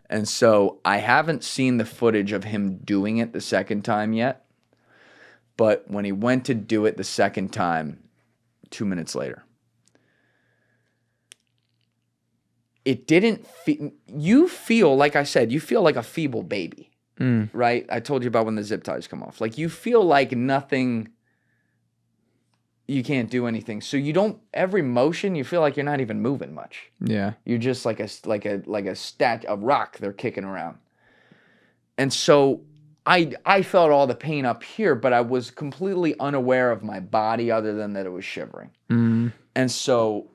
And so I haven't seen the footage of him doing it the second time yet. But when he went to do it the second time, 2 minutes later, it didn't feel, you feel, like I said, you feel like a feeble baby, right? I told you about when the zip ties come off. Like you feel like nothing, you can't do anything. So you don't, every motion, you feel like you're not even moving much. Yeah. You're just like a rock they're kicking around. And so I felt all the pain up here, but I was completely unaware of my body other than that it was shivering. And so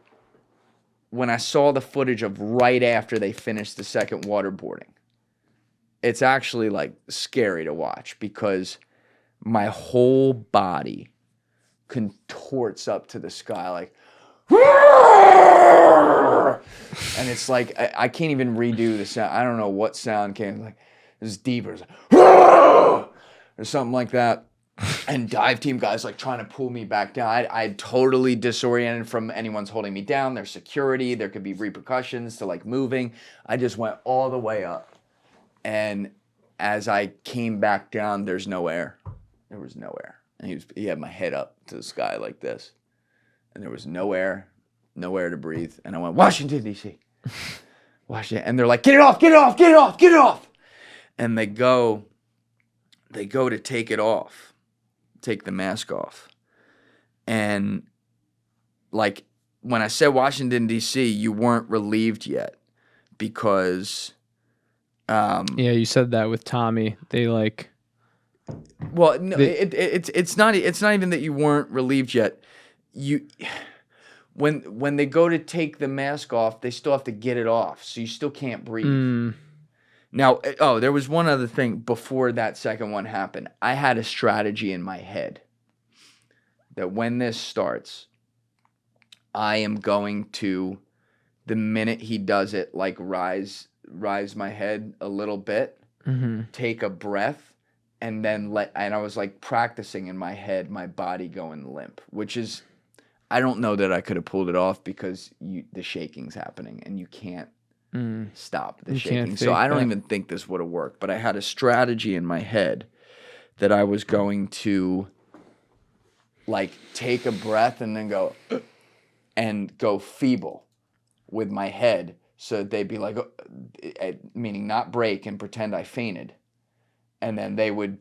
when I saw the footage of right after they finished the second waterboarding, it's actually like scary to watch because my whole body contorts up to the sky like, and it's like I can't even redo the sound. I don't know what sound came, like it's deeper, it's like, or something like that. And dive team guys like trying to pull me back down. I totally disoriented from anyone's holding me down. There's security. There could be repercussions to like moving. I just went all the way up. And as I came back down, there's no air. There was no air. And he had my head up to the sky like this. And there was no air to breathe. And I went, Washington, D.C. Washington. And they're like, get it off, get it off, get it off, get it off. And they go to take it off, take the mask off. And like when I said Washington, D.C., you weren't relieved yet because... yeah, you said that with Tommy. They like... Well, no, it's not even that you weren't relieved yet. When they go to take the mask off, they still have to get it off, so you still can't breathe. Now, there was one other thing before that second one happened. I had a strategy in my head that when this starts, I am going to, the minute he does it, like rise my head a little bit, take a breath, and then and I was like practicing in my head, my body going limp, which is, I don't know that I could have pulled it off because the shaking's happening and you can't stop the shaking. So I don't even think this would have worked, but I had a strategy in my head that I was going to like take a breath and then go feeble with my head. So they'd be like, meaning not break and pretend I fainted. And then they would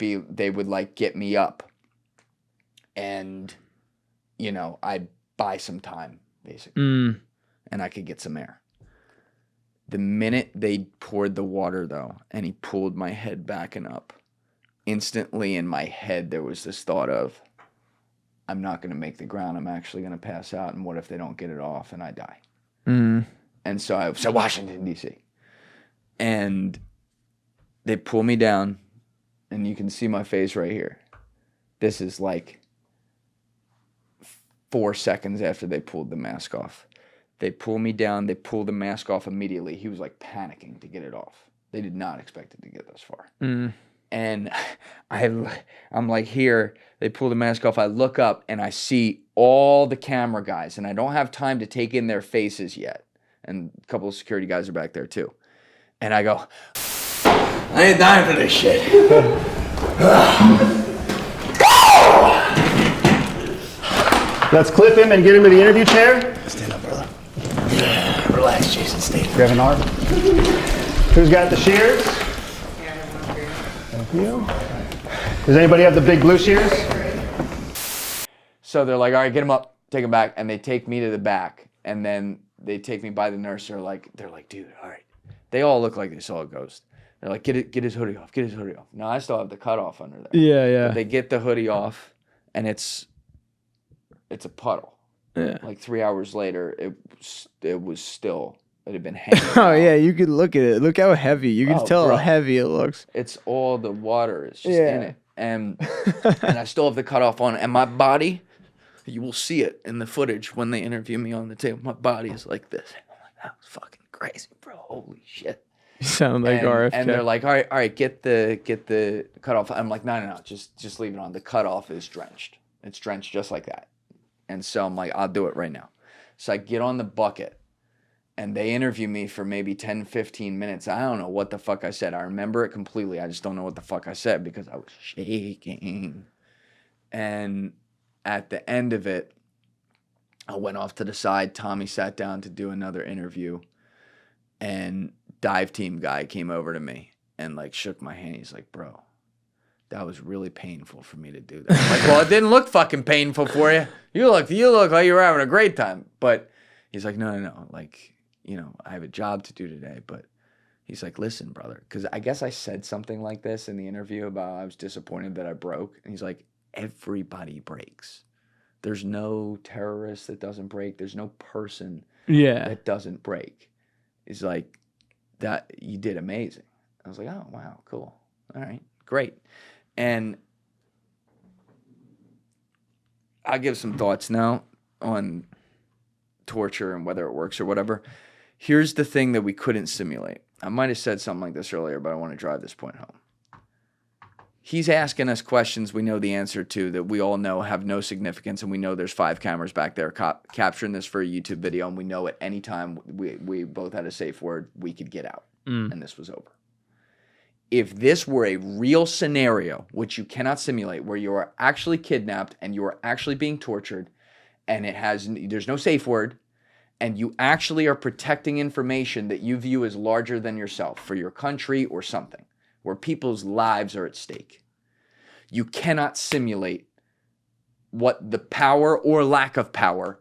like get me up and, you know, I'd buy some time basically and I could get some air. The minute they poured the water though, and he pulled my head back and up, instantly in my head, there was this thought of, I'm not going to make the ground. I'm actually going to pass out. And what if they don't get it off and I die? And so I said, Washington, D.C. And they pull me down. And you can see my face right here. This is like 4 seconds after they pulled the mask off. They pull me down. They pull the mask off immediately. He was like panicking to get it off. They did not expect it to get this far. And I'm like here. They pull the mask off. I look up and I see all the camera guys. And I don't have time to take in their faces yet. And a couple of security guys are back there too. And I go... I ain't dying for this shit. Let's clip him and get him to the interview chair. Stand up, brother. Relax, Jason. Stay there. Grab an arm. Who's got the shears? Thank you. Does anybody have the big blue shears? So they're like, all right, get him up, take him back. And they take me to the back. And then they take me by the nurse. They're like, dude, all right. They all look like they saw a ghost. They're like, get his hoodie off, get his hoodie off. No, I still have the cutoff under there. Yeah. But they get the hoodie off, and it's a puddle. Yeah. Like 3 hours later, it was still, it had been hanging Oh, out. yeah, you could look at it. Look how heavy. You can tell bro. how heavy it looks. It's all the water is just in it. And I still have the cutoff on. And my body, you will see it in the footage when they interview me on the table. My body is like this. I'm like, that was fucking crazy, bro. Holy shit. You sound like RFK. And they're like, all right, get the cutoff. I'm like, no, just leave it on. The cutoff is drenched. It's drenched just like that. And so I'm like, I'll do it right now. So I get on the bucket And they interviewed me for maybe 10, 15 minutes. I don't know what the fuck I said. I remember it completely. I just don't know what the fuck I said because I was shaking. And at the end of it, I went off to the side. Tommy sat down to do another interview. And dive team guy came over to me and like shook my hand. He's like, bro, that was really painful for me to do that. I'm like, well, it didn't look fucking painful for you. You look like you were having a great time. But he's like, no. Like, you know, I have a job to do today. But he's like, listen, brother. Because I guess I said something like this in the interview about I was disappointed that I broke. And he's like, everybody breaks. There's no terrorist that doesn't break. There's no person that doesn't break. He's like, that you did amazing. I was like, oh, wow, cool. All right, great. And I'll give some thoughts now on torture and whether it works or whatever. Here's the thing that we couldn't simulate. I might have said something like this earlier, but I want to drive this point home. He's asking us questions we know the answer to that we all know have no significance, and we know there's 5 cameras back there capturing this for a YouTube video, and we know at any time we both had a safe word, we could get out, and this was over. If this were a real scenario, which you cannot simulate, where you are actually kidnapped and you are actually being tortured, and there's no safe word, and you actually are protecting information that you view as larger than yourself for your country or something, where people's lives are at stake. You cannot simulate what the power or lack of power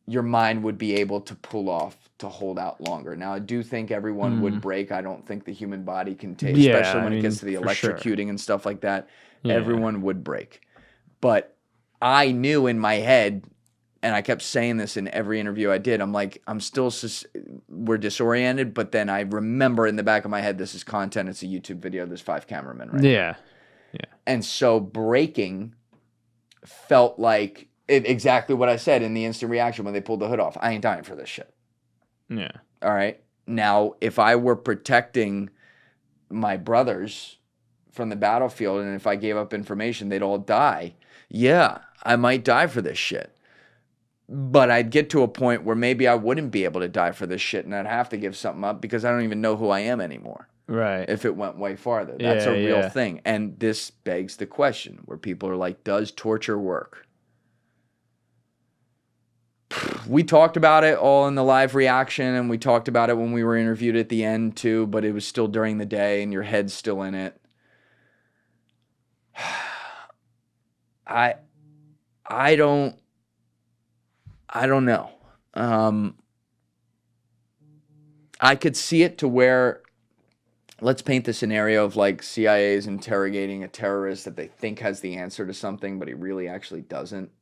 your mind would be able to pull off to hold out longer. Now, I do think everyone would break. I don't think the human body can take, especially when it gets to the electrocuting and stuff like that. Yeah. Everyone would break. But I knew in my head, and I kept saying this in every interview I did, I'm like, we're disoriented, but then I remember in the back of my head, this is content, it's a YouTube video, there's 5 cameramen right now. Yeah. And so breaking felt like exactly what I said in the instant reaction when they pulled the hood off. I ain't dying for this shit. Yeah. All right. Now, if I were protecting my brothers from the battlefield and if I gave up information, they'd all die. Yeah, I might die for this shit. But I'd get to a point where maybe I wouldn't be able to die for this shit and I'd have to give something up because I don't even know who I am anymore. Right. If it went way farther. That's a real thing. And this begs the question where people are like, does torture work? We talked about it all in the live reaction, and we talked about it when we were interviewed at the end too, but it was still during the day and your head's still in it. I don't know. I could see it to where, let's paint the scenario of like CIA is interrogating a terrorist that they think has the answer to something, but he really actually doesn't.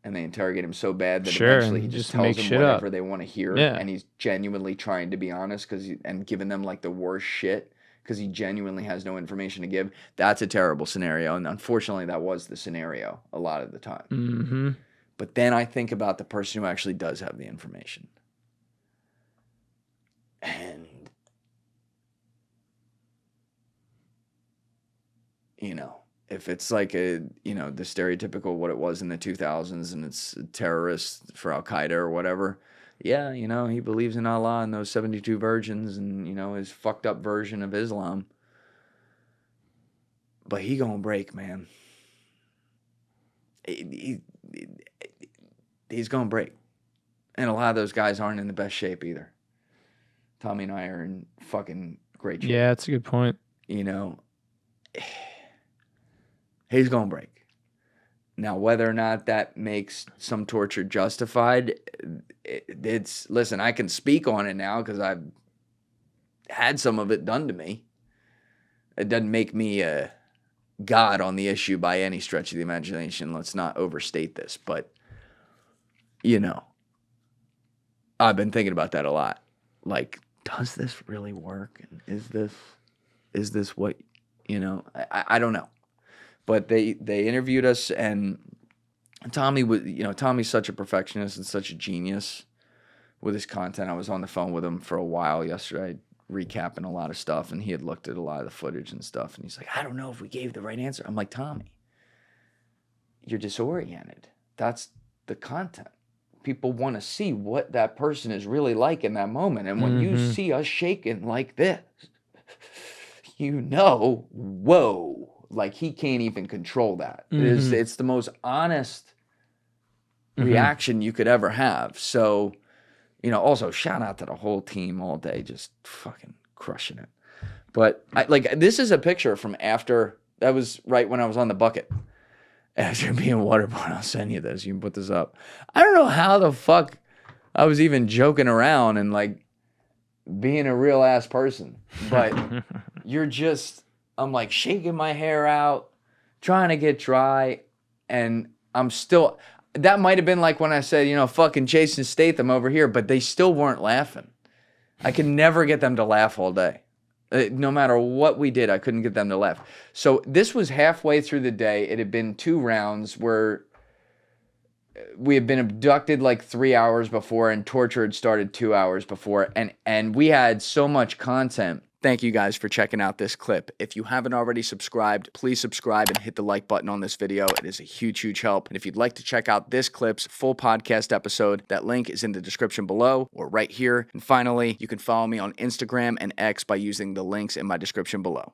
And they interrogate him so bad that eventually he just tells them whatever they want to hear. Yeah. And he's genuinely trying to be honest and giving them like the worst shit because he genuinely has no information to give. That's a terrible scenario. And unfortunately, that was the scenario a lot of the time. Mm-hmm. But then I think about the person who actually does have the information. And, you know, if it's like the stereotypical what it was in the 2000s and it's a terrorist for Al-Qaeda or whatever, yeah, you know, he believes in Allah and those 72 virgins and, you know, his fucked up version of Islam. But he gonna break, man. He's gonna break. And a lot of those guys aren't in the best shape either. Tommy and I are in fucking great shape. Yeah, that's a good point. You know, he's gonna break. Now, whether or not that makes some torture justified, listen, I can speak on it now because I've had some of it done to me. It doesn't make me a god on the issue by any stretch of the imagination. Let's not overstate this, but, you know, I've been thinking about that a lot. Like, does this really work? And is this what, you know, I don't know. But they interviewed us, and Tommy was, you know, Tommy's such a perfectionist and such a genius with his content. I was on the phone with him for a while yesterday, recapping a lot of stuff, and he had looked at a lot of the footage and stuff, and he's like, I don't know if we gave the right answer. I'm like, Tommy, you're disoriented. That's the content. people want to see what that person is really like in that moment. And when you see us shaking like this, whoa, like he can't even control that. It's the most honest reaction you could ever have. So, also shout out to the whole team all day, just fucking crushing it. But this is a picture from after, that was right when I was on the bucket. After being waterborne, I'll send you this. You can put this up. I don't know how the fuck I was even joking around and like being a real ass person. But I'm like shaking my hair out, trying to get dry. And I'm still, that might have been like when I said, fucking Jason Statham over here, but they still weren't laughing. I could never get them to laugh all day. No matter what we did, I couldn't get them to laugh. So this was halfway through the day. It had been 2 rounds where we had been abducted like 3 hours before and torture had started 2 hours before. And we had so much content. Thank you guys for checking out this clip. If you haven't already subscribed, please subscribe and hit the like button on this video. It is a huge, huge help. And if you'd like to check out this clip's full podcast episode, that link is in the description below or right here. And finally, you can follow me on Instagram and X by using the links in my description below.